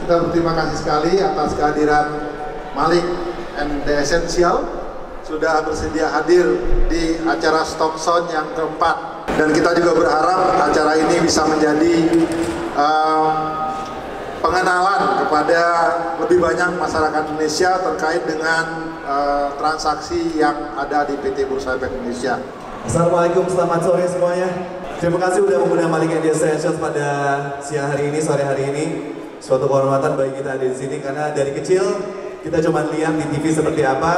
kita berterima kasih sekali atas kehadiran Malik and the Essential sudah bersedia hadir di acara Stop Sound yang keempat. Dan kita juga berharap acara ini bisa menjadi pengenalan kepada lebih banyak masyarakat Indonesia terkait dengan transaksi yang ada di PT Bursa Efek Indonesia. Assalamualaikum, selamat sore semuanya. Terima kasih sudah mengundang Malik and the Essentials pada siang hari ini, sore hari ini. Suatu kehormatan bagi kita ada di sini karena dari kecil kita cuma lihat di TV seperti apa,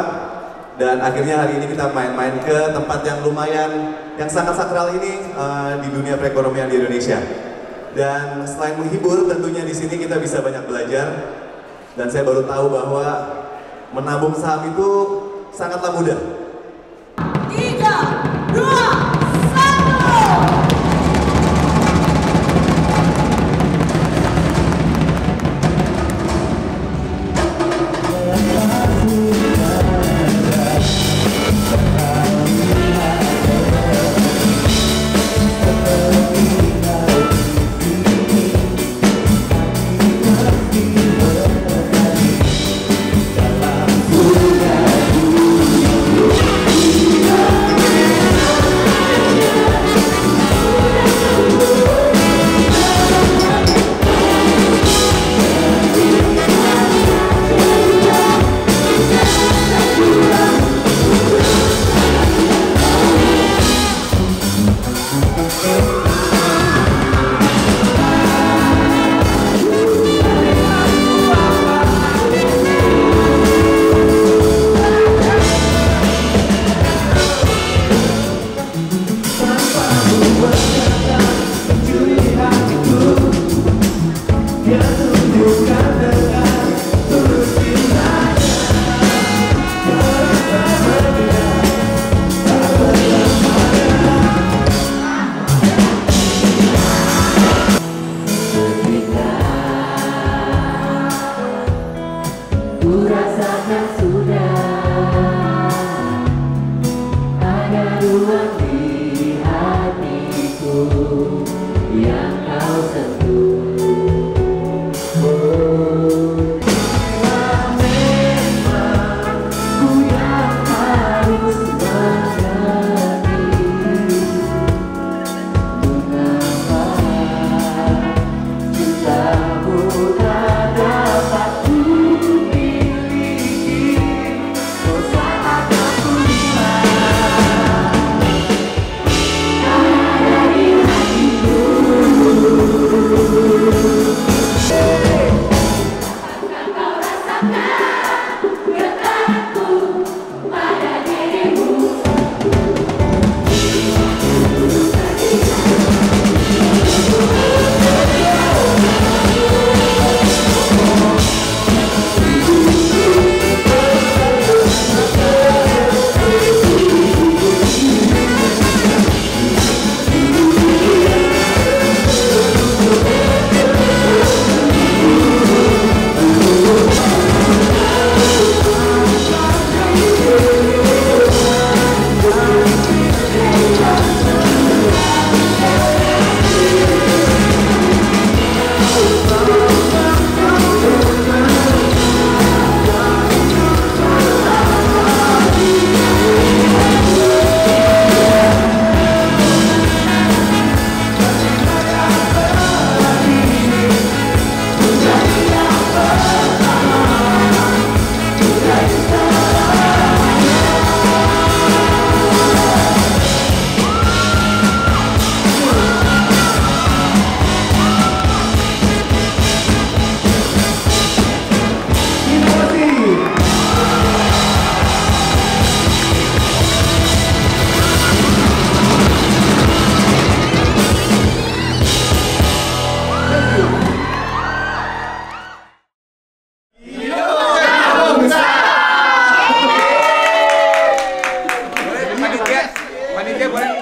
dan akhirnya hari ini kita main-main ke tempat yang lumayan, yang sangat sakral ini di dunia perekonomian di Indonesia. Dan selain menghibur, tentunya di sini kita bisa banyak belajar. Dan saya baru tahu bahwa menabung saham itu sangatlah mudah. 3, 2, 1. Kurasakan sudah ada ruang di hatiku yang kau sentuh. Memang ku yang harus mengerti mengapa cintamu tak dapat Panitia boleh